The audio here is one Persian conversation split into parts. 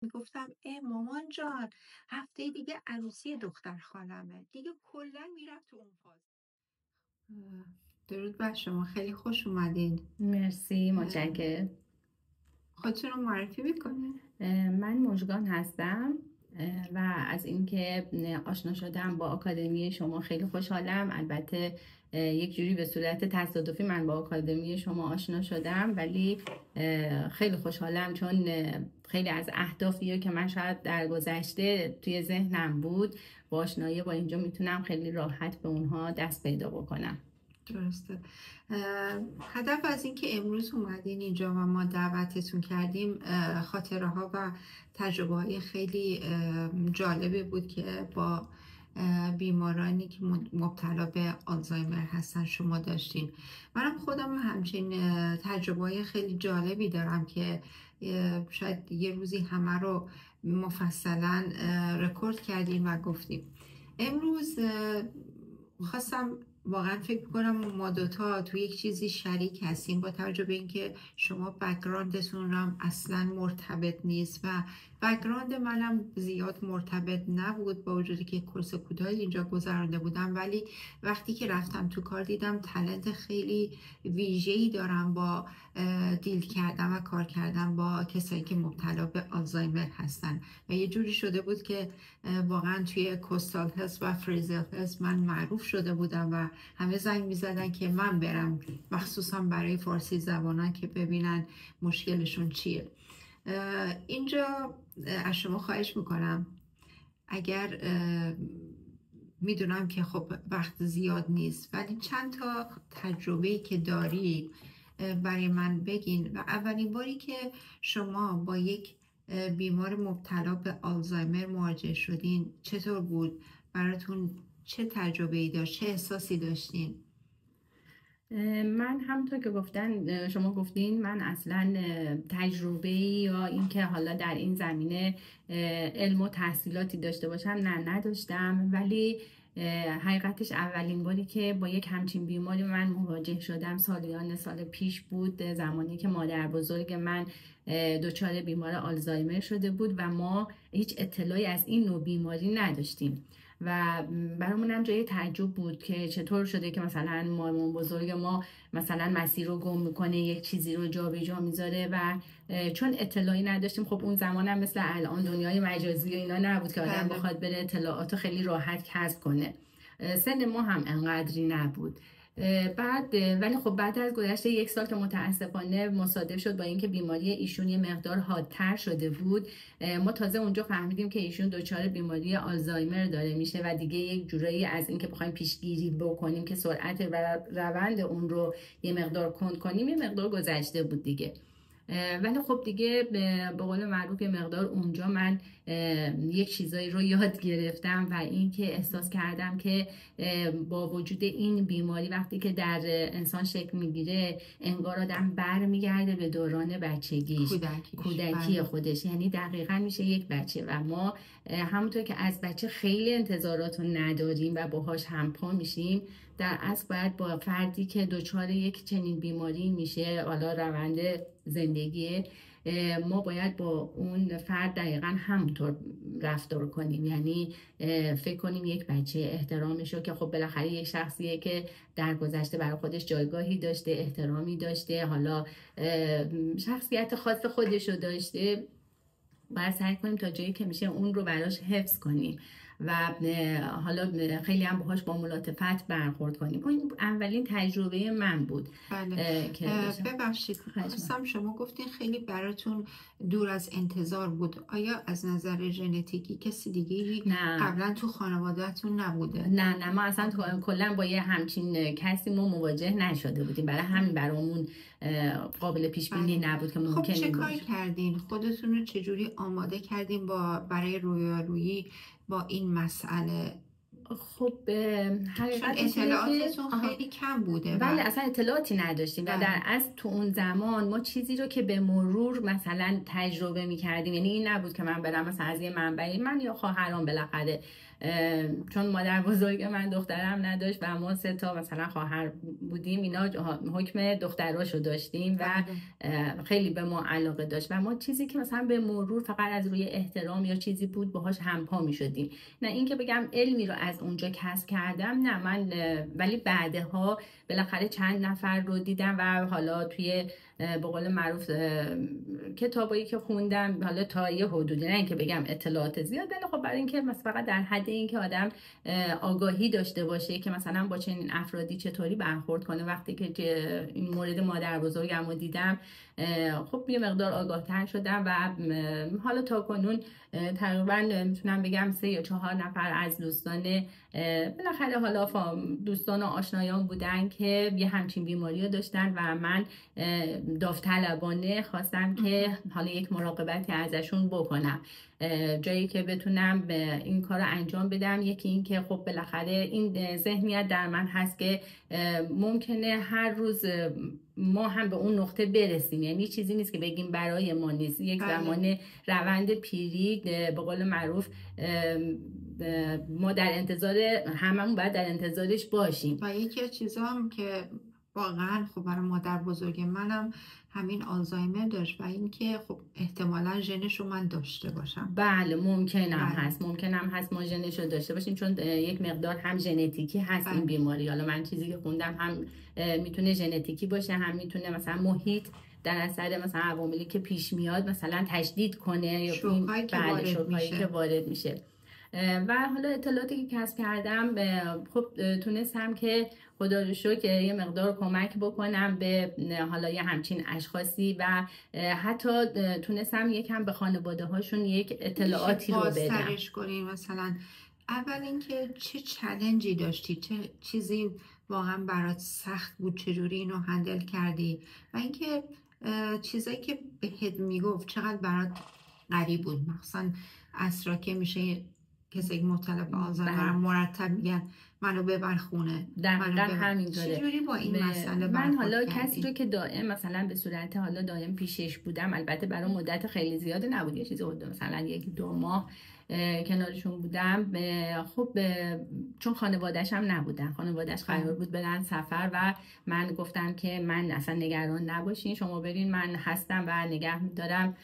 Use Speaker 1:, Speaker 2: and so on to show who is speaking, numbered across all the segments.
Speaker 1: میگفتم مامان جان، هفته دیگه عروسی دختر خالمه دیگه، کلا میرفت تو اون فاز. درود بر شما، خیلی خوش اومدین.
Speaker 2: مرسی، متشکرم.
Speaker 1: خودتون رو معرفی میکنین؟
Speaker 2: من مژگان هستم و از اینکه آشنا شدم با آکادمی شما خیلی خوشحالم. البته یک جوری به صورت تصادفی من با آکادمی شما آشنا شدم، ولی خیلی خوشحالم چون خیلی از اهدافی که من شاید در گذشته توی ذهنم بود با آشنایی با اینجا میتونم خیلی راحت به اونها دست پیدا بکنم.
Speaker 1: درسته. هدف از اینکه امروز اومدین اینجا و ما دعوتتون کردیم، خاطره ها و تجربه های خیلی جالبی بود که با بیمارانی که مبتلا به آلزایمر هستن شما داشتین. منم خودم همچین تجربه های خیلی جالبی دارم که شاید یه روزی همه رو مفصلا رکورد کردیم و گفتیم. امروز خواستم واقعا فکر کنم ما دوتا تو یک چیزی شریک هستیم، با توجه به اینکه شما بک‌گراندتون هم اصلا مرتبط نیست و بک‌گراند منم زیاد مرتبط نبود، با وجودی که کورس کوتاهی اینجا گذرانده بودم، ولی وقتی که رفتم تو کار دیدم تالنت خیلی ویژه‌ای دارم با دیل کردن و کار کردن با کسایی که مبتلا به آلزایمر هستن و یه جوری شده بود که واقعا توی کوستال هلت و فریزر هلت من معروف شده بودم و همه زنگ میزدن که من برم، مخصوصا برای فارسی زبانان که ببینن مشکلشون چیه. اینجا از شما خواهش میکنم، اگر میدونم که خب وقت زیاد نیست، ولی چند تا تجربه‌ای که داری برای من بگین و اولین باری که شما با یک بیمار مبتلا به آلزایمر مواجه شدین چطور بود؟ براتون چه تجربه‌ای داشت؟ چه احساسی داشتین؟
Speaker 2: من همونطور که شما گفتین، من اصلا تجربه یا اینکه حالا در این زمینه علم و تحصیلاتی داشته باشم نداشتم، ولی حقیقتش اولین باری که با یک همچین بیماری من مواجه شدم سالیان سال پیش بود، زمانی که مادر بزرگ من دچار بیمار آلزایمر شده بود و ما هیچ اطلاعی از این نوع بیماری نداشتیم و برامون هم جای تعجب بود که چطور شده که مثلا مامان بزرگ ما مثلا مسیر رو گم میکنه، یک چیزی رو جا به جا میذاره و چون اطلاعی نداشتیم. خب اون زمان هم مثل الان دنیای مجازی و اینا نبود که آدم بخواد بره اطلاعات خیلی راحت کسب کنه. سن ما هم انقدری نبود. ولی خب بعد از گذشت یک سال که متاسفانه مصادف شد با اینکه بیماری ایشون یه مقدار حادتر شده بود، ما تازه اونجا فهمیدیم که ایشون دچار بیماری آلزایمر داره میشه و دیگه یک جورایی از اینکه بخوایم پیشگیری بکنیم که سرعت و روند اون رو یه مقدار کند کنیم یه مقدار گذشته بود دیگه. ولی خب دیگه به قول معروف یه مقدار اونجا من یک چیزایی رو یاد گرفتم و این که احساس کردم که با وجود این بیماری وقتی که در انسان شکل میگیره انگار آدم برمیگرده به دوران بچگیش، کودکی خودش، یعنی دقیقا میشه یک بچه و ما همونطور که از بچه خیلی انتظارات رو نداریم و باهاش همپا میشیم، در اصل باید با فردی که دچار یک چنین بیماری میشه، حالا روند زندگی ما باید با اون فرد دقیقا همونطور رفتار کنیم، یعنی فکر کنیم یک بچه، احترامشو که خب بالاخره یک شخصیه که در گذشته برای خودش جایگاهی داشته، احترامی داشته، حالا شخصیت خاص خودشو داشته، باید سعی کنیم تا جایی که میشه اون رو براش حفظ کنیم و حالا خیلی هم باهاش با ملاطفت برخورد کنیم. این اولین تجربه من بود.
Speaker 1: بله. ببخشید خواستم، شما گفتین خیلی براتون دور از انتظار بود. آیا از نظر ژنتیکی کسی دیگه قبلا تو خانوادهتون نبوده؟
Speaker 2: نه ما اصلا کلا با یه همچین کسی ما مواجه نشده بودیم، برای همین برامون قابل پیش بینی نبود که ممکنه.
Speaker 1: خب چه کار کردین؟ خودتون رو چجوری آماده کردین برای رویارویی با این مسئله؟
Speaker 2: خب
Speaker 1: چون
Speaker 2: حقیقتش اینه که
Speaker 1: اطلاعاتتون خیلی کم بوده
Speaker 2: بله اصلا اطلاعاتی نداشتیم و در اصل تو اون زمان ما چیزی رو که به مرور مثلا تجربه می‌کردیم، یعنی این نبود که من برم مثلا از یه منبعی، من یا خواهرام بالاخره چون مادر بزرگ من دخترم نداشت و ما 3 تا مثلا خواهر بودیم، اینا حکم دختراشو داشتیم و خیلی به ما علاقه داشت و ما چیزی که مثلا به مرور فقط از روی احترام یا چیزی بود باهاش همپا می‌شدیم. نه اینکه بگم علمی رو از اونجا کسب کردم، نه من ولی بعدها بالاخره چند نفر رو دیدم و حالا توی به قول معروف کتابایی که خوندم، حالا تا یه حدودی، نه اینکه بگم اطلاعات زیاد، ولی خب برای اینکه مثلا فقط در حد اینکه آدم آگاهی داشته باشه که مثلا با چنین افرادی چطوری برخورد کنه. وقتی که این مورد مادر بزرگم رو دیدم خب یه مقدار آگاه تر شدم و حالا تا کنون تقریبا میتونم بگم 3 یا 4 نفر از دوستان بالاخره حالا دوستان و آشنایان بودن که یه همچین بیماری رو داشتن و من داوطلبانه خواستم که حالا یک مراقبتی ازشون بکنم، جایی که بتونم این کار رو انجام بدم. یکی این که خب بالاخره این ذهنیت در من هست که ممکنه هر روز ما هم به اون نقطه برسیم، یعنی چیزی نیست که بگیم برای ما نیست، یک زمان روند پیری به قول معروف ما در انتظار، هممون باید در انتظارش باشیم.
Speaker 1: و یکی از چیزا هم که واقعا خب برای مادر بزرگ منم همین آلزایمر داشت و اینکه خب احتمالاً ژنش رو من داشته باشم.
Speaker 2: بله ممکنم هست ما ژنش رو داشته باشیم، چون یک مقدار هم ژنتیکی هست این بیماری. حالا من چیزی که خوندم هم میتونه ژنتیکی باشه، هم میتونه مثلا محیط در اثر مثلا عواملی که پیش میاد مثلا تشدید کنه یا
Speaker 1: شوکایی
Speaker 2: که وارد میشه. و حالا اطلاعاتی که کسب کردم خب تونستم که خدا رو شکر یه مقدار کمک بکنم به حالا یه همچین اشخاصی و حتی تونستم یکم به خانواده هاشون یک اطلاعاتی رو بدم.
Speaker 1: مثلا اول اینکه چه چالنجی داشتی، چه چیزی واقعا برات سخت بود، چجوری اینو هندل کردی و اینکه چیزایی که بهت میگفت چقدر برات غریب بود، مثلا اسرا که میشه کسی که مبتلا به آلزایمر مرتب میگن منو ببر خونه.
Speaker 2: دقیقاً همینطوره.
Speaker 1: چجوری با این مسئله
Speaker 2: من حالا کسی رو که دائم مثلا به صورت حالا دائم پیشش بودم، البته برای مدت خیلی زیاد نبود، یه چیزی حدود مثلا 1-2 ماه کنارشون بودم. خب چون خانواده‌اش هم نبودن، خانواده‌اش قرار بود برن سفر و من گفتم که من اصلا نگران نباشین، شما برین، من هستم و نگه می‌دارم.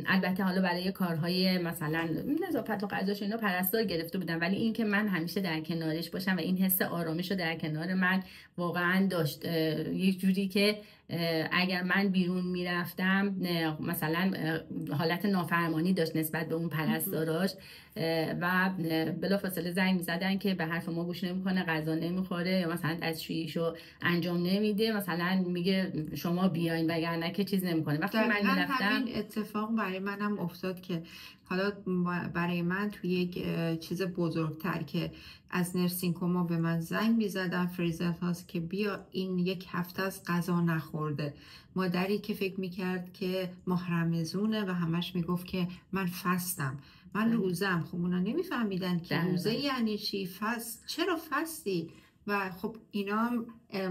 Speaker 2: البته حالا برای کارهای مثلا نظافت و غذاش اینا پرستار گرفته بودم، ولی این که من همیشه در کنارش باشم و این حس آرامش رو در کنار من واقعا داشت. یک جوری که اگر من بیرون میرفتم مثلا حالت نافرمانی داشت نسبت به اون پرستاراش و بلافاصله زنگ میزدن که به حرف ما گوش نمیکنه، غذا نمیخوره یا مثلا دستشوییشو انجام نمیده، مثلا میگه شما بیاین وگرنه که چیز نمیکنه. وقتی من میرفتم
Speaker 1: همین اتفاق برای منم افتاد که حالا برای من توی یک چیز بزرگتر که از نرسینگ کوما به من زنگ میزدن فریزر هاست که بیا این 1 هفته از غذا نخورده، مادری که فکر میکرد که ماه رمضونه و همش میگفت که من فستم، من روزم. خب اونا نمیفهمیدن که روزه یعنی چی، فست، چرا فستی؟ و خب اینا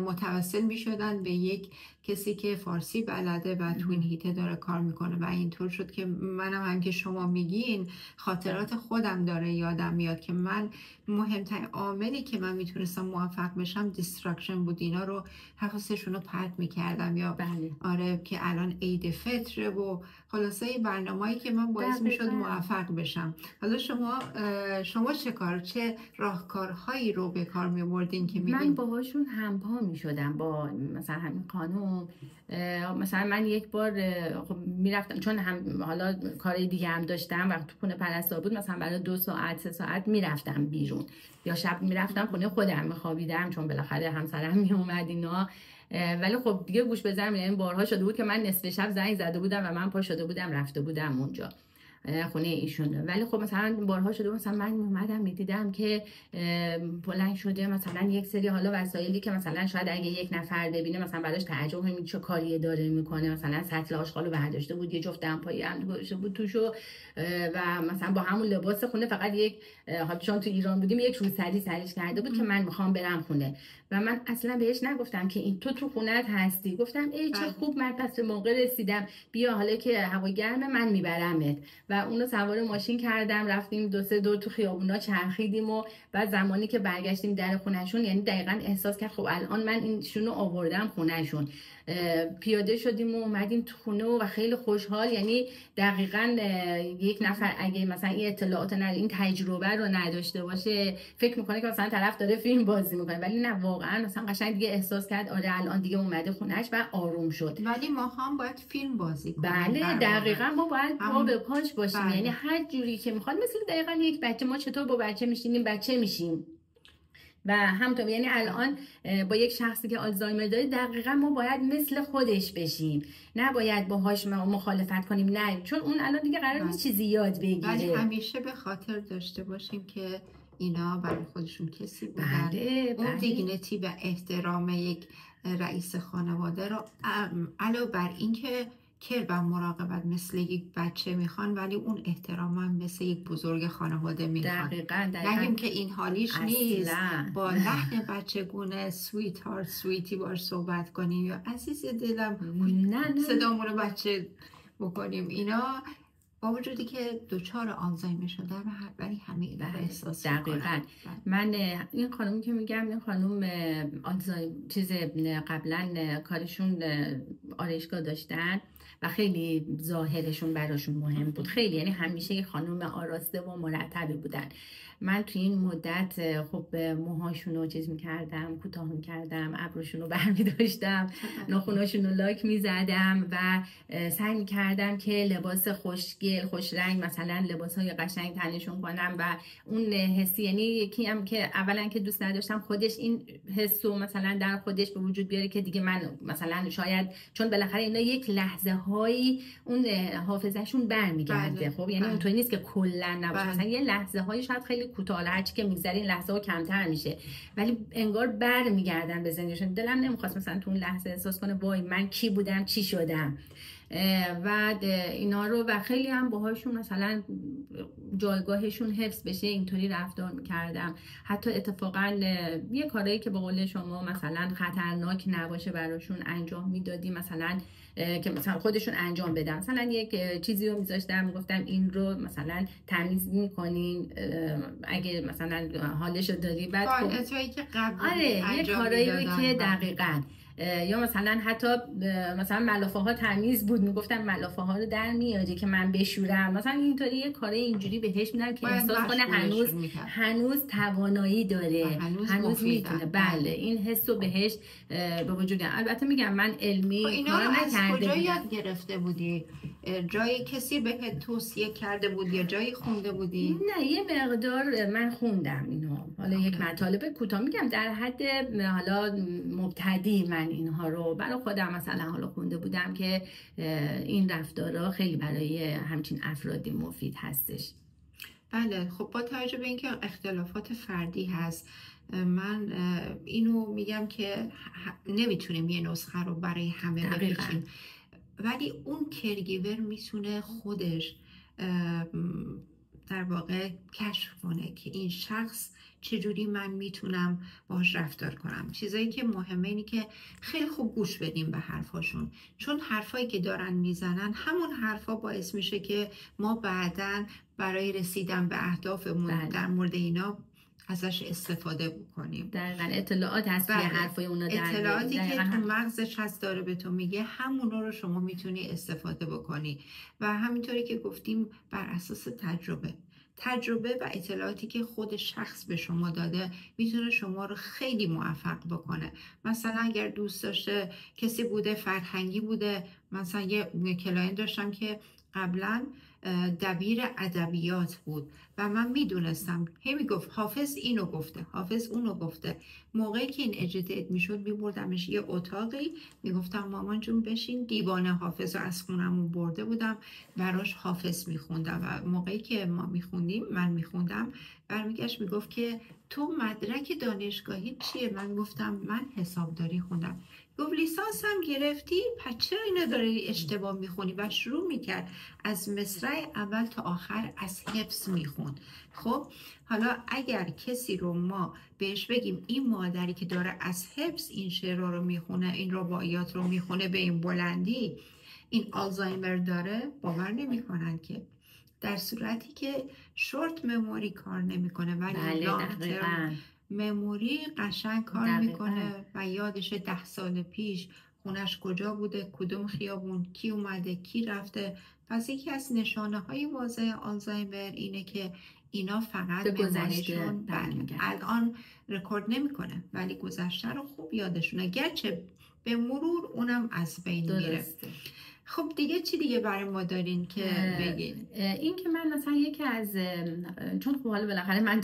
Speaker 1: متوسل می شدن به یک کسی که فارسی بلده و تو این هیته داره کار میکنه و اینطور شد که منم هم که شما میگین خاطرات خودم داره یادم میاد که من مهمترین عاملی که من میتونستم موفق بشم دیستراکشن بود. اینا رو حواسشون رو پرت میکردم یا آره که الان عید فطره و خلاصه برنامه‌ای که من باعث میشد موفق بشم. حالا شما چه راهکارهایی رو به کار می‌بردین که
Speaker 2: من باهاشون همپا میشدم با مثلا همین خانم. مثلا من یک بار خب میرفتم چون هم حالا کار دیگه هم داشتم، وقت تو خونه پرستار بود مثلا برای 2 ساعت 3 ساعت میرفتم بیرون یا شب میرفتم خونه خودم میخوابیدم چون بالاخره همسرم میومد اینا. ولی خب دیگه گوش بزنم، یعنی بارها شده بود که من نصف شب زنگ زده بودم و من پا شده بودم رفته بودم اونجا. خونه ایشون. ولی خب مثلا بارها شده مثلا من اومدم میدیدم که بلند شده مثلا یک سری حالا وسایلی که مثلا شاید اگه یک نفر ببینه مثلا براش تعجب کنه چه کاری داره میکنه، مثلا سطل آشغالو برداشته بود یه جفت دمپایی هم گذاشته بود توشو و مثلا با همون لباس خونه فقط یک حالا چون تو ایران بودیم یک روسری سرش کرده بود که من میخوام برم خونه و من اصلا بهش نگفتم که این تو خونت هستی. گفتم ای چه خوب من پس به موقع رسیدم، بیا حالا که هوا گرمه من میبرمت و اونو سوار ماشین کردم رفتیم 2-3 دور تو خیابونا چرخیدیم و بعد زمانی که برگشتیم در خونهشون یعنی دقیقاً احساس کرد خب الان من اینشونو آوردم خونهشون. پیاده شدیم و اومدیم تو خونه و خیلی خوشحال، یعنی دقیقاً یک نفر اگه مثلا این اطلاعات این تجربه رو نداشته باشه فکر میکنه که مثلا طرف داره فیلم بازی میکنه، ولی نه واقعا مثلا قشنگ دیگه احساس کرد آره الان دیگه اومده خونهش و آروم شد.
Speaker 1: ولی ما هم باید فیلم بازی کنیم.
Speaker 2: بله دقیقاً ما باید پا به پاش باشیم.
Speaker 1: بله.
Speaker 2: یعنی هر جوری که میخواد، مثل دقیقاً یک بچه ما چطور با بچه میشینیم بچه میشیم و همونطور یعنی الان با یک شخصی که آلزایمر داره دقیقاً ما باید مثل خودش بشیم، نه باید باهاش مخالفت کنیم، نه چون اون الان دیگه قرار نیست چیزی یاد بگیره.
Speaker 1: ولی همیشه به خاطر داشته باشیم که اینا برای خودشون کسی بودن. اون دیگنیتی و احترام یک رئیس خانواده رو علاوه بر این که کر و مراقبت مثل یک بچه میخوان، ولی اون احترام هم مثل یک بزرگ خانواده میخوان.
Speaker 2: دقیقاً
Speaker 1: نگیم که این حالیش نیست با لحن بچگونه سویت هارت سویتی باش صحبت کنیم یا عزیز دلم صدامون رو بچه بکنیم. اینا با وجودی که دچار آلزایمر شده ولی همه اینا رو احساس
Speaker 2: دقیقاً. من این خانومی که میگم این خانوم قبلا کارشون آرایشگاه داشتن و خیلی ظاهرشون براشون مهم بود، خیلی یعنی همیشه یه خانوم آراسته و مرتبی بودن. من تو این مدت خب موهاشون رو چیز میکردم، کوتاه میکردم، ابروشون رو برمی داشتم، ناخوناشون رو لاک میزدم و سعی میکردم که لباس خوشگل خوش رنگ مثلا لباس های قشنگ تنشون کنم و اون حسی، یعنی یکی هم که اولا که دوست نداشتم خودش این حسو مثلا در خودش به وجود بیاره که دیگه من مثلا شاید چون بالاخره اینا یک لحظه هایی اون حافظهشون برمیگرده. خب یعنی اونطوری نیست که کلا نباشه، مثلا یه لحظه هایی شاید خیلی کوتاه، هرچی که میگذره این لحظه ها کمتر میشه ولی انگار برمیگردن به زندگیشون. دلم نمیخواست مثلا تو اون لحظه احساس کنه وای من کی بودم چی شدم و اینا رو و خیلی هم باهاشون مثلا جایگاهشون حفظ بشه اینطوری رفتار میکردم. حتی اتفاقا یه کارایی که به قول شما مثلا خطرناک نباشه براشون انجام میدادیم، مثلا که مثلا خودشون انجام بدم، مثلا یک چیزی رو میذاشتم میگفتم این رو مثلا تمیز میکنین اگه مثلا حالشو داری، بعد
Speaker 1: فعالیتایی که قبل
Speaker 2: یه کارایی رو که دقیقاً یا مثلا حتی مثلا ملافه ها تمیز بود میگفتم ملافه ها رو در میاری که من بشورم، مثلا اینطوری یه کاره اینجوری بهش میدن که احساس کنه هنوز توانایی داره، هنوز میتونه. بله این حس رو بهش به وجود. البته میگم من علمی
Speaker 1: کار نکرده بودم. کجا یاد گرفته بودی؟ جای کسی بهت توصیه کرده بود یا جایی خونده بودی؟
Speaker 2: نه یه مقدار من خوندم اینو، حالا یک مطالب کوتاه میگم در حد حالا مبتدی من اینها رو برای خودم مثلا حالا خونده بودم که این رفتارها خیلی برای همچین افرادی مفید هستش.
Speaker 1: بله خب با توجه به اینکه اختلافات فردی هست من اینو میگم که نمیتونیم یه نسخه رو برای همه بپیچیم، ولی اون کرگیور میتونه خودش در واقع کشف کنه که این شخص چجوری من میتونم باهاش رفتار کنم. چیزایی که مهمه اینه که خیلی خوب گوش بدیم به حرفاشون، چون حرفایی که دارن میزنن همون حرفا باعث میشه که ما بعداً برای رسیدن به اهدافمون در مورد اینا ازش استفاده بکنیم.
Speaker 2: دقیقاً اطلاعات هست که حرفای اونا در
Speaker 1: اطلاعاتی که تو مغزش هست داره به تو میگه همونا رو شما میتونی استفاده بکنی و همینطوری که گفتیم بر اساس تجربه و اطلاعاتی که خود شخص به شما داده میتونه شما رو خیلی موفق بکنه. مثلا اگر دوست داشته کسی بوده فرهنگی بوده، مثلا یه کلاینت داشتم که قبلا دبیر ادبیات بود و من میدونستم هی میگفت حافظ اینو گفته، حافظ اونو گفته. موقعی که این اجیتیت میشد میبردمش یه اتاقی، میگفتم مامان جون بشین، دیوانه حافظ رو از خونمون برده بودم براش حافظ میخوندم و موقعی که ما میخوندیم، من میخوندم، برمیگشت میگفت که تو مدرک دانشگاهی چیه؟ من گفتم من حسابداری خوندم. گفت لیسانس هم گرفتی؟ پس چرا اینو داری اشتباه میخونی؟ و شروع میکرد از مصرع اول تا آخر از حفظ میخوند. خب حالا اگر کسی رو ما بهش بگیم این مادری که داره از حفظ این شعرها رو میخونه، این رباعیات رو میخونه به این بلندی، این آلزایمر داره، باور نمیکنن که. در صورتی که شورت مموری کار نمیکنه ولی لانگ ترم مموری قشنگ کار میکنه و یادش 10 سال پیش خونش کجا بوده، کدوم خیابون، کی اومده، کی رفته. پس یکی از نشانه های واضح آلزایمر اینه که اینا فقط مموریشون الان رکورد نمیکنه ولی گذشته رو خوب یادشونه، گرچه به مرور اونم از بین میره. خب دیگه چی دیگه برای ما دارین که بگین؟
Speaker 2: این که من مثلا یکی از چون خب حالا بالاخره من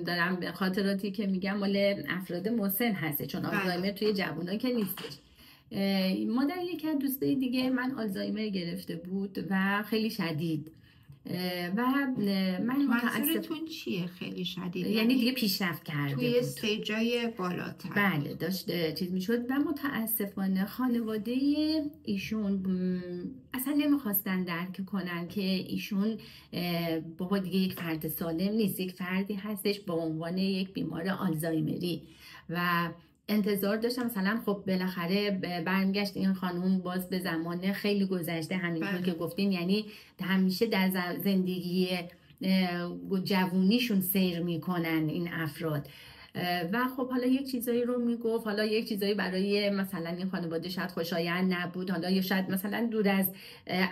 Speaker 2: دارم خاطراتی که میگم مال افراد مسن هسته، چون آلزایمر توی جوونا که نیستش. مادر یکی از دوستای دیگه من آلزایمر گرفته بود و خیلی شدید و من
Speaker 1: منظورتون چیه خیلی شدید؟
Speaker 2: یعنی دیگه پیشرفت کرده
Speaker 1: توی استیجای بالاتر.
Speaker 2: بله داشت چیز میشد و متاسفانه خانواده ایشون اصلا نمیخواستن درک کنن که ایشون بابا دیگه یک فرد سالم نیست، یک فردی هستش با عنوان یک بیمار آلزایمری و انتظار داشتم مثلا خب بالاخره برمیگشت این خانوم باز به زمان خیلی گذشته، همینطور که گفتیم، یعنی همیشه در زندگی جوونیشون سیر میکنن این افراد و خب حالا یک چیزایی رو میگفت، حالا یک چیزایی برای مثلا این خانواده شاید خوشایند نبود، حالا یا شاید مثلا دور از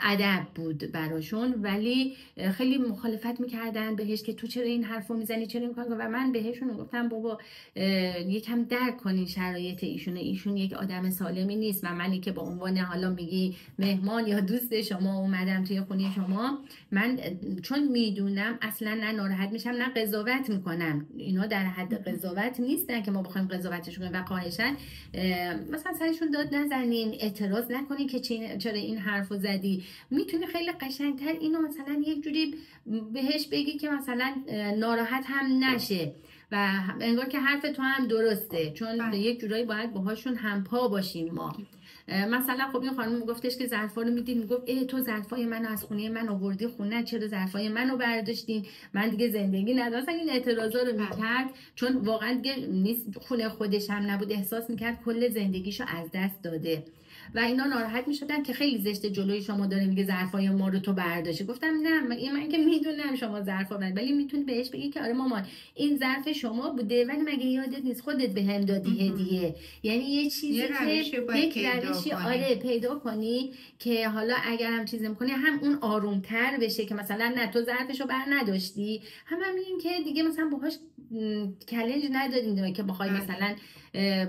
Speaker 2: ادب بود براشون، ولی خیلی مخالفت میکردن بهش که تو چرا این حرفو میزنی، چرا این کارو، و من بهشون گفتم بابا یکم درک کنین شرایط ایشونه، ایشون یک آدم سالمی نیست و منی که به عنوان حالا میگی مهمان یا دوست شما اومدم توی خونه شما، من چون میدونم اصلا نه ناراحت میشم نه قضاوت میکنم، اینا در حد قضاوت نیستن که ما بخوایم قضاوتشون کنیم و خواهشن مثلا سرشون داد نزنین، اعتراض نکنین که چرا این حرفو زدی. میتونی خیلی قشنگتر اینو مثلا یک جوری بهش بگی که مثلا ناراحت هم نشه و انگار که حرف تو هم درسته، چون یک جورایی باید باهاشون همپا باشیم ما. مثلا خب این خانم گفتش که ظرفا رو میدید، میگفت تو ظرفای منو از خونه من آوردی خونه، چرا ظرفای منو برداشتین، من دیگه زندگی ندارم. این اعتراضا رو میکرد چون واقعا دیگه نیست خونه خودش هم نبود، احساس میکرد کل زندگیشو از دست داده و اینا ناراحت میشدن که خیلی زشته جلوی شما داره میگه ظرفای ما رو تو برداشتی. گفتم نه من که میدونم شما ظرفا برداشتی، ولی میتونی بهش بگی که آره مامان این ظرف شما بوده ولی مگه یادت نیست خودت بهم دادی هدیه. یعنی یه چیزی که یک روشی آره پیدا کنی که حالا اگرم چیز میکنی هم اون آرومتر بشه که مثلا نه تو ظرفشو بر نداشتی، هم این که دیگه مثلا باهاش چالش ندادین که بخوای مثلا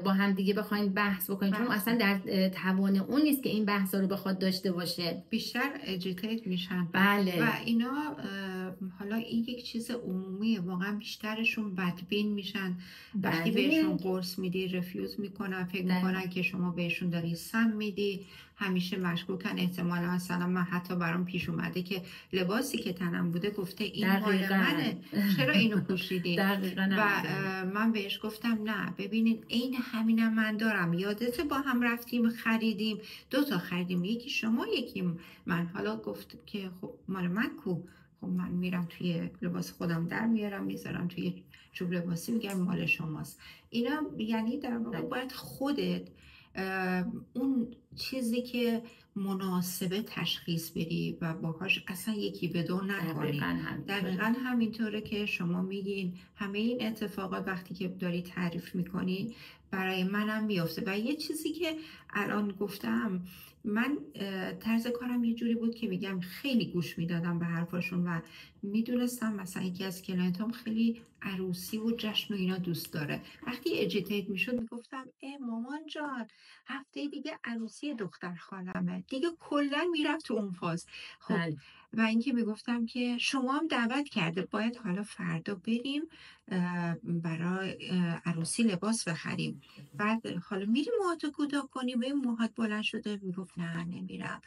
Speaker 2: با هم دیگه بخواین بحث بکنین، چون اصلا در توان اون نیست که این بحثا رو بخواد داشته باشه،
Speaker 1: بیشتر اجیتیت میشن.
Speaker 2: بله.
Speaker 1: و اینا حالا این یک چیز عمومیه، واقعا بیشترشون بدبین میشن. وقتی بهشون قرص میدی رفیوز میکنن، فکر میکنن که شما بهشون داری سم میدی، همیشه مشکوکن. احتمالا مثلا من حتی برام پیش اومده که لباسی که تنم بوده گفته این مال منه، چرا اینو پوشیدی؟ و من بهش گفتم نه ببینید این همینم من دارم، یادته با هم رفتیم خریدیم، 2 تا خریدیم، یکی شما یکی من. حالا گفت که خب مال من کو؟ خب من میرم توی لباس خودم در میارم میذارم توی چوب لباسی، میگم مال شماست. اینا یعنی در واقع باید خودت اون چیزی که مناسبه تشخیص بدی و باهاش اصلا یکی به دو نکنی. دقیقا همینطوره که شما میگین همه این اتفاقات وقتی که داری تعریف میکنی برای منم میفته. و یه چیزی که الان گفتم، من طرز کارم یه جوری بود که میگم خیلی گوش میدادم به حرفاشون و میدونستم مثلا یکی از کلاینتام خیلی عروسی و جشن و اینا دوست داره. وقتی اجیتیت میشد میگفتم مامان جان هفته دیگه عروسی دختر خالمه، دیگه کلا میرفت تو اون فاز. خب و اینکه میگفتم که شما هم دعوت کرده، باید حالا فردا بریم برای عروسی لباس بخریم. بعد حالا میریم موهاتو کوتاه کنی؟ به موهات بلند شده. میگفت نه نمیرم،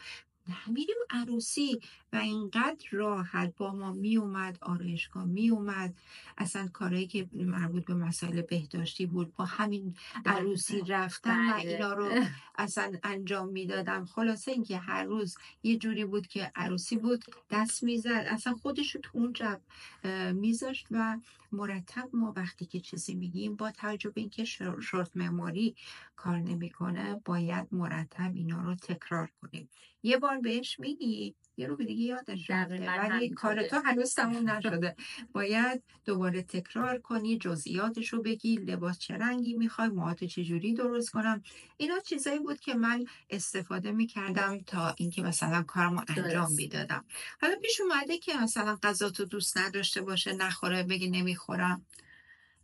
Speaker 1: نه میریم عروسی. و اینقدر راحت با ما میومد، آرایشگاه میومد، اصلا کارهایی که مربوط به مسائل بهداشتی بود با همین عروسی رفتن و اینا رو اصلا انجام میدادم. خلاصه اینکه هر روز یه جوری بود که عروسی بود، دست میزد، اصلا خودش رو تو اون جو میذاشت. و مرتب ما وقتی که چیزی میگیم، با توجه به اینکه شورت مموری کار نمیکنه، باید مرتب اینا رو تکرار کنیم. یه بار بهش میگی یه رو دیگه یادش رفته، ولی کار تو هنوز تموم نشده. باید دوباره تکرار کنی، جزئیاتش رو بگی، لباس چه رنگی میخوای، موهاتو چجوری درست کنم. اینا چیزایی بود که من استفاده میکردم تا اینکه مثلا کارمو انجام میدادم. حالا پیش اومده که مثلا غذا تو دوست نداشته باشه، نخوره، بگی نمیخورم؟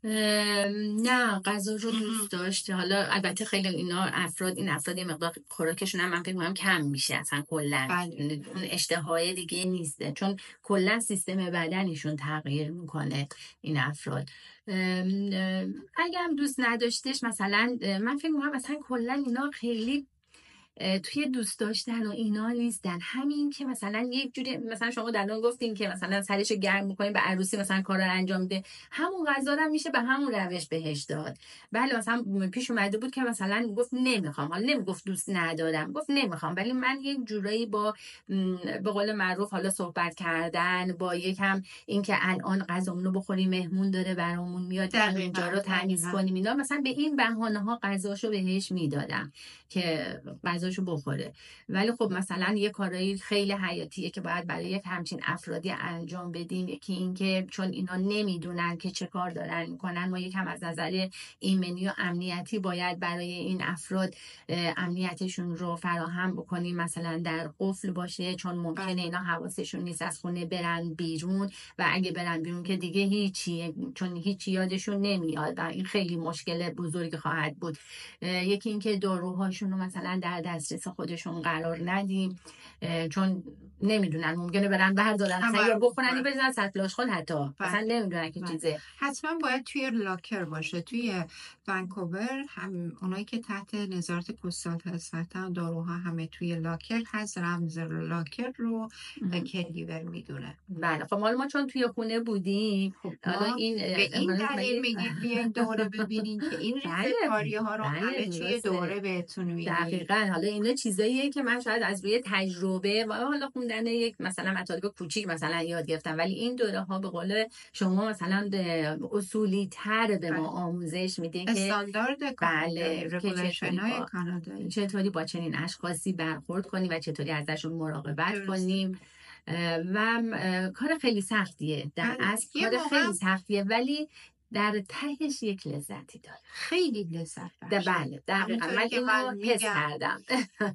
Speaker 2: نه، غذا رو دوست داشته. حالا البته خیلی این افراد یه مقدار خوراکشون هم من فکر می‌کنم کم میشه اصلا کلا. اون اشتهای دیگه نیسته، چون کلا سیستم بدنشون تغییر میکنه این افراد. اگه هم دوست نداشتش مثلا، من فکر می‌کنم مثلا کلا اینا خیلی توی دوست داشتن و اینا نیستن. همین که مثلا یک جوری مثلا شما الان گفتین که مثلا سرش گرم می‌کنین به عروسی مثلا کارا رو انجام ده، همون غذا رو میشه به همون روش بهش داد. بله مثلا پیش اومده بود که مثلا گفت نمیخوام، حالا نمیگفت دوست ندارم، گفت نمیخوام، ولی من یک جورایی با به قول معروف حالا صحبت کردن، با یکم اینکه الان غذامون رو بخوریم، مهمون داره برامون میاد، اینجا رو تمیز کنیم، اینا مثلا به این بهانه‌ها غذاشو بهش میدادم که غذاشو بخوره. ولی خب مثلا یه کارایی خیلی حیاتیه که باید برای یک همچین افرادی انجام بدیم. یکی این که چون اینا نمیدونن که چه کار دارن میکنن، ما یکم از نظر ایمنی و امنیتی باید برای این افراد امنیتشون رو فراهم بکنیم. مثلا در قفل باشه، چون ممکنه اینا حواسشون نیست از خونه برن بیرون، و اگه برن بیرون که دیگه هیچی، چون هیچی یادشون نمیاد و این خیلی مشکل بزرگی خواهد بود. یکی اینکه داروهاشون رو مثلا در دسترس خودشون قرار ندیم، چون نمیدونن، ممکنه برن بردارن یا بخورن بزنن سطل آشغال، حتی مثلا نمیدونن که چیزه.
Speaker 1: حتما باید توی لاکر باشه. توی ونکوور هم اونایی که تحت نظارت پستال هستن، داروها همه توی لاکر هست. رمز لاکر رو کلیور میدونه.
Speaker 2: بله خب ما چون توی خونه بودیم،
Speaker 1: حالا این به این دلیل میگیم بیاین دوره ببینین که این ریزکاری ها رو همه توی دوره بهتون میگیم.
Speaker 2: دقیقاً. حالا اینا چیزاییه که من شاید از روی تجربه و حالا خوندن یک مثلا مطالب کوچیک مثلا یاد گرفتم، ولی این دوره ها به قول شما مثلا اصولی تر به ما آموزش میده که
Speaker 1: استاندارد
Speaker 2: بله
Speaker 1: رگولیشن‌های کانادایی
Speaker 2: چطوری با چنین اشخاصی برخورد کنیم و چطوری ازشون مراقبت کنیم. و کار خیلی سختیه، در اصل کار خیلی سختیه، ولی در تهش یک لذتی داره،
Speaker 1: خیلی لذت بخشه.
Speaker 2: بله دقیقا من اینو حس کردم.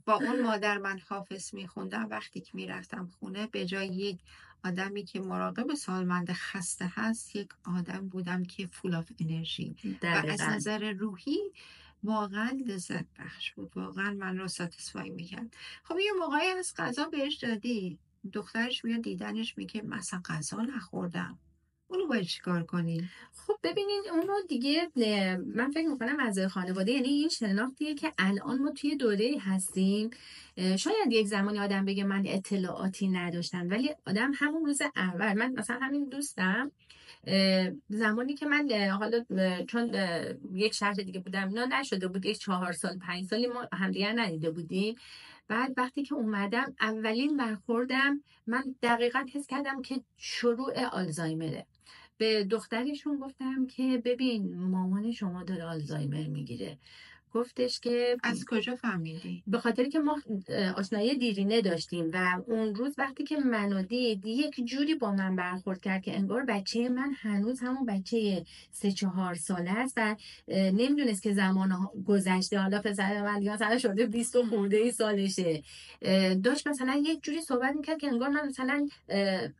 Speaker 1: با اون مادر من حافظ میخوندم، وقتی که میرفتم خونه، به جای یک آدمی که مراقب سالمند خسته هست، یک آدم بودم که فول آف انرژی و از نظر روحی واقعا لذت بخش بود. واقعا من رو ساتیسفای میکرد. خب یه موقعی از غذا بهش دادی، دخترش میاد دیدنش میگه مثلا غذا نخوردم، اونو باید چیکار کنی؟
Speaker 2: خب ببینین اونو دیگه من فکر میکنم اعضای خانواده، یعنی این شناختیه که الان ما توی دوره هستیم. شاید یک زمانی آدم بگه من اطلاعاتی نداشتم، ولی آدم همون روز اول، من مثلا همین دوستم زمانی که من حالا چون یک شهر دیگه بودم، اینا نشده بود یک 4 سال 5 سالی ما همدیگر ندیده بودیم. بعد وقتی که اومدم اولین برخوردم، من دقیقاً حس کردم که شروع آلزایمره. به دخترشون گفتم که ببین مامان شما داره آلزایمر میگیره. گفتش که
Speaker 1: از کجا فهمیدی؟
Speaker 2: به خاطر که ما آشنایی دیرینه داشتیم و اون روز وقتی که منو دید یک جوری با من برخورد کرد که انگار بچه من هنوز همون بچه 3-4 ساله است و نمیدونست که زمان گذشته. حالا پسر من دیگه مثلا شده 20 خورده سالشه، داشت مثلا یک جوری صحبت میکرد که انگار من مثلا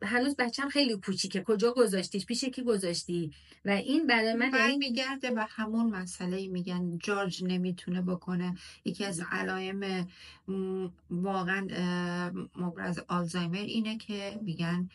Speaker 2: هنوز بچم خیلی کوچیکه، کجا گذاشتیش، پیش کی گذاشتی. و این برای من
Speaker 1: میگرده به همون مسئله، میگن جارج میتونه بکنه. یکی از علائم واقعا مبرز آلزایمر اینه که میگن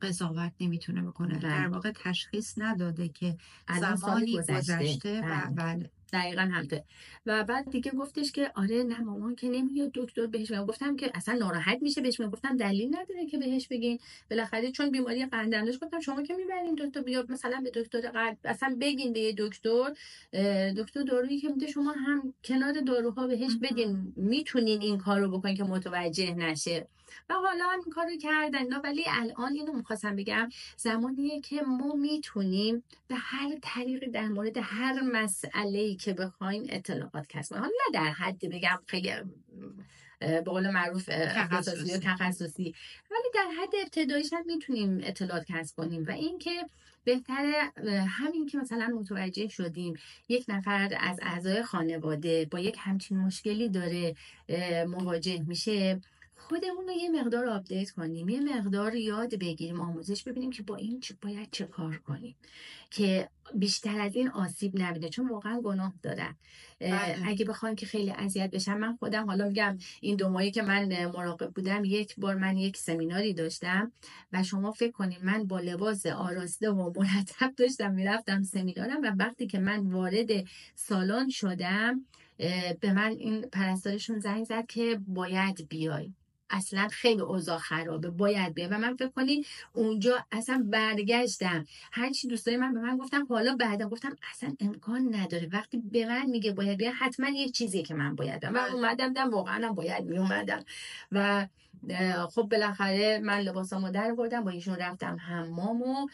Speaker 1: قضاوت نمیتونه بکنه، در واقع تشخیص نداده که
Speaker 2: الان سال
Speaker 1: زمانی
Speaker 2: گذشته.
Speaker 1: گذشته و بله
Speaker 2: دقیقا همطور. و بعد دیگه گفتش که آره نه مامان که نمیاد دکتر بهش بگم. گفتم که اصلا ناراحت میشه بهش میگم. گفتم دلیل نداره که بهش بگین، بالاخره چون بیماری قندم داشت. گفتم شما که میبرین دکتر، بیا مثلا به دکتر قلب اصلا بگین به یه دکتر، دکتر دارویی که میده شما هم کنار داروها بهش بدین، میتونین این کارو بکنین که متوجه نشه. و حالا هم این کارو کردن. ولی الان اینو میخواستم بگم، زمانیه که ما میتونیم به هر طریقی در مورد هر مسئله‌ای که بخوایم اطلاعات کسب کنیم. حالا نه در حد بگم خیلی به قول معروف اختصاصی و تخصصی، ولی در حد ابتداییش هم میتونیم اطلاعات کسب کنیم. و اینکه بهتره همین که مثلا متوجه شدیم یک نفر از اعضای خانواده با یک همچین مشکلی داره مواجه میشه، خودمون رو یه مقدار آپدیت کنیم، یه مقدار یاد بگیریم، آموزش ببینیم که با این باید چه کار کنیم که بیشتر از این آسیب نبینه، چون واقعا گناه دارن. اگه بخوایم که خیلی اذیت بشن. من خودم حالا میگم این 2 ماهی که من مراقب بودم، یک بار من یک سمیناری داشتم و شما فکر کنیم من با لباس آراسته و مرتب داشتم میرفتم سمینارم و وقتی که من وارد سالن شدم به من این پرستارشون زنگ زد که باید بیای، اصلا خیلی اوضاع خرابه، باید بیای. و من فکر کنین اونجا اصلا برگشتم هرچی دوستای من به من گفتم حالا بعدا، گفتم اصلا امکان نداره، وقتی به من میگه باید بیای حتما یک چیزیه که من باید بیام. من اومدم واقعا باید میومدم. و خب بالاخره من لباسامو در بردم، با ایشون رفتم حمام و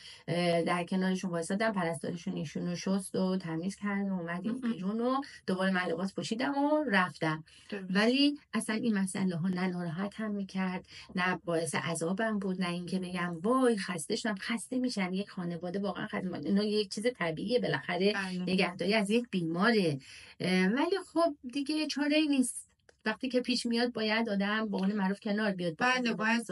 Speaker 2: در کنارشون وایسادم، پرستارشون ایشونو شست و تمیز کرد و اومدیم بیرون و دوباره من لباس پوشیدم و رفتم. ولی اصلا این مسئله ها نه ناراحت هم میکرد، نه باعث عذابم بود، نه اینکه بگم وای خسته شدم. خسته میشن، یک خانواده واقعا خسته، اینا یک چیز طبیعیه بالاخره، نگهداری از یک بیماره. ولی خب دیگه چاره‌ای نیست، وقتی که پیش میاد باید آدم با اون معروف کنار بیاد.
Speaker 1: بله باید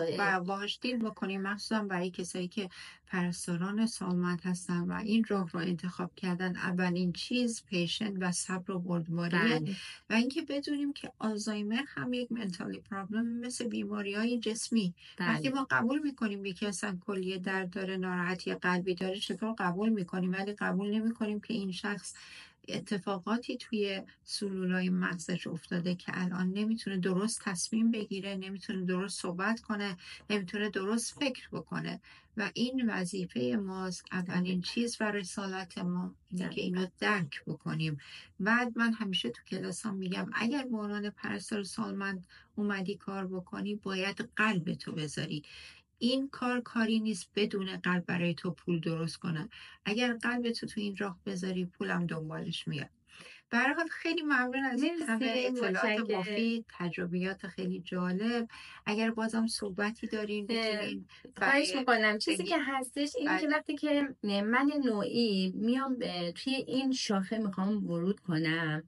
Speaker 1: باهاش دیل بکنیم، مخصوصا برای کسایی که پرستاران سالمند هستن و این راه رو انتخاب کردن. اولین چیز پیشنت و صبر و بردباریه. و اینکه بدونیم که آلزایمر هم یک منتالی پرابلم مثل بیماری‌های جسمی. وقتی ما قبول میکنیم یکی اصلا کلیه درد داره، ناراحتی قلبی داره، چطور قبول میکنیم، ولی قبول نمیکنیم که این شخص اتفاقاتی توی سلولای مغزش افتاده که الان نمیتونه درست تصمیم بگیره، نمیتونه درست صحبت کنه، نمیتونه درست فکر بکنه. و این وظیفه ماست، اولین چیز و رسالت ما اینه که اینو درک بکنیم. بعد من همیشه تو کلاسام میگم اگر به عنوان پرستار سالمند اومدی کار بکنی باید قلبتو بذاری. این کاری نیست بدون قلب برای تو پول درست کنن. اگر قلبتو تو این راه بذاری پولم دنبالش میاد. به هر حال خیلی ممنون از این همه اطلاعات مفید، تجربیات خیلی جالب. اگر بازم صحبتی دارین بتونین
Speaker 2: خواهش میکنم. چیزی که هستش اینه که وقتی که من نوعی میام توی این شاخه میخوام ورود کنم،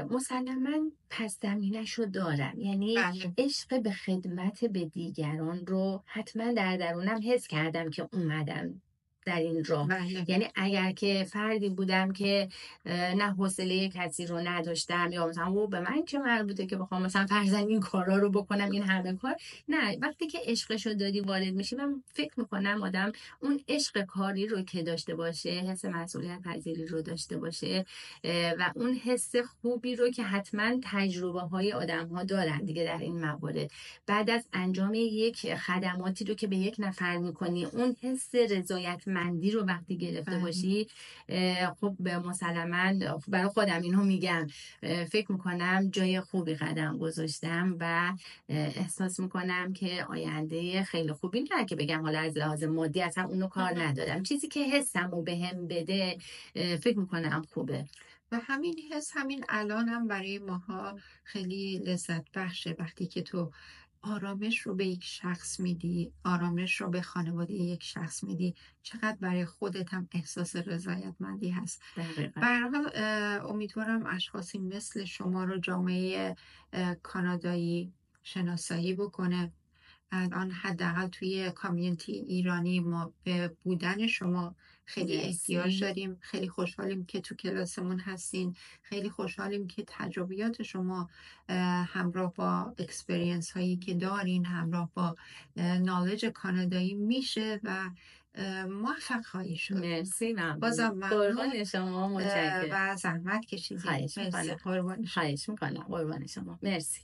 Speaker 2: مسلماً پس زمینش رو دارم، یعنی عشق به خدمت به دیگران رو حتما در درونم حس کردم که اومدم در این راه. یعنی اگر که فردی بودم که نه حوصله کسی رو نداشتم یا مثلا به من چه مربوطه که بخوام مثلا فرضاً این کارا رو بکنم، این همه کار، نه. وقتی که عشقشو داری وارد میشی، من فکر میکنم آدم اون عشق کاری رو که داشته باشه، حس مسئولیت پذیری رو داشته باشه و اون حس خوبی رو که حتما تجربه های آدم ها دارن دیگه در این موارد، بعد از انجام یک خدماتی رو که به یک نفر میکنی، اون حس رضایت مندی رو وقتی گرفته باشی، خب مسلماً برای خودم اینو میگم، فکر میکنم جای خوبی قدم گذاشتم و احساس میکنم که آینده خیلی خوبی، نه که بگم حالا از لحاظ مادی اصلا اونو کار ندارم، چیزی که حسمو بهم بده فکر میکنم خوبه.
Speaker 1: و همین حس همین الان هم برای ماها خیلی لذت بخشه، وقتی که تو آرامش رو به یک شخص میدی، آرامش رو به خانواده یک شخص میدی، چقدر برای خودت هم احساس رضایتمندی هست. به هر حال امیدوارم اشخاصی مثل شما رو جامعه کانادایی شناسایی بکنه الان حداقل توی کامیونیتی ایرانی ما به بودن شما خیلی احتیاج
Speaker 2: مرسی.
Speaker 1: داریم. خیلی خوشحالیم که تو کلاسمون هستین. خیلی خوشحالیم که تجربیات شما همراه با اکسپریانس هایی که دارین، همراه با نالج کانادایی میشه و موفق خواهی شد.
Speaker 2: مرسی،
Speaker 1: بازم
Speaker 2: ممنون.
Speaker 1: ممنون
Speaker 2: قربان شما، متشکرم.
Speaker 1: و زحمت کشیدین.
Speaker 2: خواهش
Speaker 1: مرسی،
Speaker 2: میکنم.
Speaker 1: قربان شما.
Speaker 2: خواهش میکنم. قربان شما. مرسی.